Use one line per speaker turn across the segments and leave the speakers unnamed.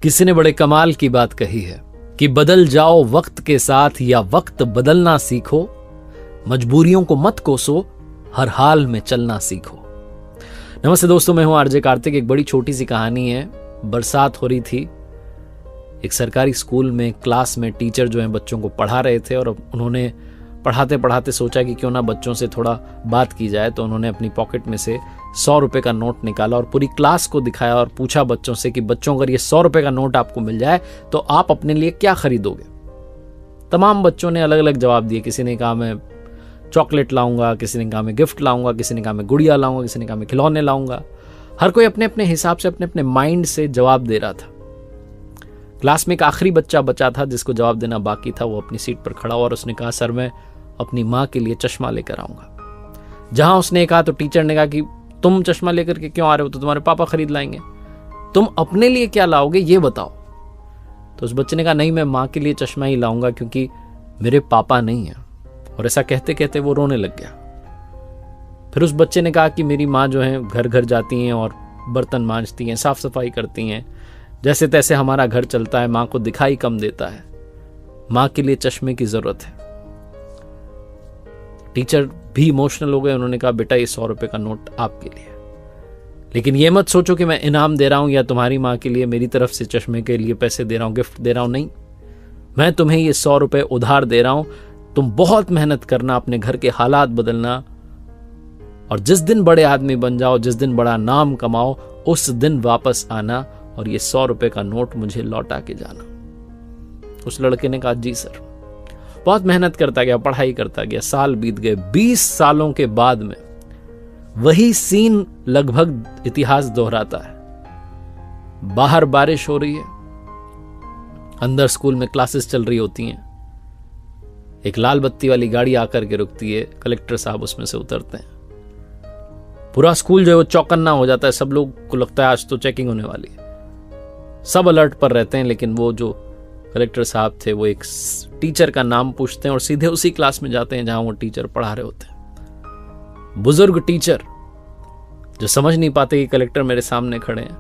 किसी ने बड़े कमाल की बात कही है कि बदल जाओ वक्त के साथ या वक्त बदलना सीखो, मजबूरियों को मत कोसो, हर हाल में चलना सीखो। नमस्ते दोस्तों, मैं हूं आरजे कार्तिक। एक बड़ी छोटी सी कहानी है। बरसात हो रही थी, एक सरकारी स्कूल में क्लास में टीचर जो है बच्चों को पढ़ा रहे थे और उन्होंने पढ़ाते पढ़ाते सोचा कि क्यों ना बच्चों से थोड़ा बात की जाए। तो उन्होंने अपनी पॉकेट में से 100 रुपए का नोट निकाला और पूरी क्लास को दिखाया और पूछा बच्चों से कि बच्चों अगर ये 100 रुपए का नोट आपको मिल जाए तो आप अपने लिए क्या खरीदोगे। तमाम बच्चों ने अलग अलग जवाब दिए। किसी ने कहा मैं चॉकलेट लाऊंगा, किसी ने कहा मैं गिफ्ट लाऊंगा, किसी ने कहा मैं गुड़िया लाऊंगा, किसी ने कहा मैं खिलौने लाऊंगा। हर कोई अपने अपने हिसाब से अपने अपने माइंड से जवाब दे रहा था। क्लास में एक आखिरी बच्चा बचा था जिसको जवाब देना बाकी था। वो अपनी सीट पर खड़ा हुआ और उसने कहा सर मैं अपनी माँ के लिए चश्मा लेकर आऊंगा। जहां उसने कहा तो टीचर ने कहा कि तुम चश्मा लेकर के क्यों आ रहे हो, तो तुम्हारे पापा खरीद लाएंगे, तुम अपने लिए क्या लाओगे ये बताओ। तो उस बच्चे ने कहा नहीं, मैं माँ के लिए चश्मा ही लाऊंगा क्योंकि मेरे पापा नहीं है। और ऐसा कहते कहते वो रोने लग गया। फिर उस बच्चे ने कहा कि मेरी माँ जो है घर घर जाती हैं और बर्तन मांजती हैं, साफ सफाई करती हैं, जैसे तैसे हमारा घर चलता है, माँ को दिखाई कम देता है, माँ के लिए चश्मे की जरूरत है। टीचर भी इमोशनल हो गए। उन्होंने कहा बेटा ये 100 रुपए का नोट आपके लिए, लेकिन ये मत सोचो कि मैं इनाम दे रहा हूं या तुम्हारी माँ के लिए मेरी तरफ से चश्मे के लिए पैसे दे रहा हूं, गिफ्ट दे रहा हूं। नहीं, मैं तुम्हें ये 100 रुपए उधार दे रहा हूं। तुम बहुत मेहनत करना, अपने घर के हालात बदलना और जिस दिन बड़े आदमी बन जाओ, जिस दिन बड़ा नाम कमाओ, उस दिन वापस आना और ये 100 रुपए का नोट मुझे लौटा के जाना। उस लड़के ने कहा जी सर। बहुत मेहनत करता गया, पढ़ाई करता गया, साल बीत गए। 20 सालों के बाद में वही सीन लगभग इतिहास दोहराता है। बाहर बारिश हो रही है, अंदर स्कूल में क्लासेस चल रही होती हैं। एक लाल बत्ती वाली गाड़ी आकर के रुकती है, कलेक्टर साहब उसमें से उतरते हैं। पूरा स्कूल जो है वो चौकन्ना हो जाता है। सब लोग को लगता है आज तो चेकिंग होने वाली है। सब अलर्ट पर रहते हैं, लेकिन वो जो कलेक्टर साहब थे वो एक टीचर का नाम पूछते हैं और सीधे उसी क्लास में जाते हैं जहां वो टीचर पढ़ा रहे होते हैं। बुजुर्ग टीचर जो समझ नहीं पाते कि कलेक्टर मेरे सामने खड़े हैं।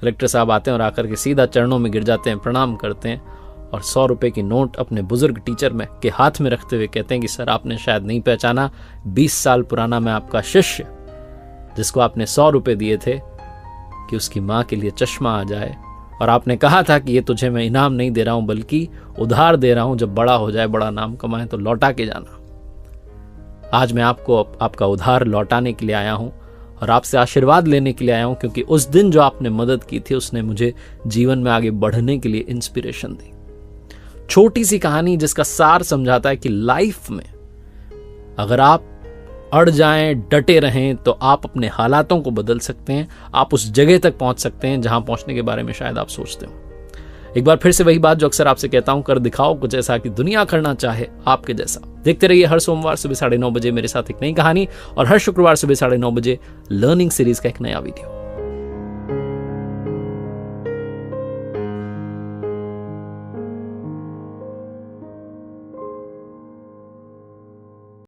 कलेक्टर साहब आते हैं और आकर के सीधा चरणों में गिर जाते हैं, प्रणाम करते हैं और 100 रुपए की नोट अपने बुजुर्ग टीचर में के हाथ में रखते हुए कहते हैं कि सर आपने शायद नहीं पहचाना, 20 साल पुराना मैं आपका शिष्य, जिसको आपने 100 रुपए दिए थे कि उसकी माँ के लिए चश्मा आ जाए, और आपने कहा था कि ये तुझे मैं इनाम नहीं दे रहा हूं बल्कि उधार दे रहा हूं, जब बड़ा हो जाए, बड़ा नाम कमाए तो लौटा के जाना। आज मैं आपको आपका उधार लौटाने के लिए आया हूं और आपसे आशीर्वाद लेने के लिए आया हूं, क्योंकि उस दिन जो आपने मदद की थी उसने मुझे जीवन में आगे बढ़ने के लिए इंस्पिरेशन दी। छोटी सी कहानी जिसका सार समझाता है कि लाइफ में अगर आप अड़ जाएं, डटे रहें, तो आप अपने हालातों को बदल सकते हैं। आप उस जगह तक पहुंच सकते हैं जहां पहुंचने के बारे में शायद आप सोचते हो। एक बार फिर से वही बात जो अक्सर आपसे कहता हूं, कर दिखाओ कुछ ऐसा कि दुनिया करना चाहे आपके जैसा। देखते रहिए हर सोमवार सुबह 9:30 बजे मेरे साथ एक नई कहानी और हर शुक्रवार सुबह 9:30 बजे लर्निंग सीरीज का एक नया वीडियो।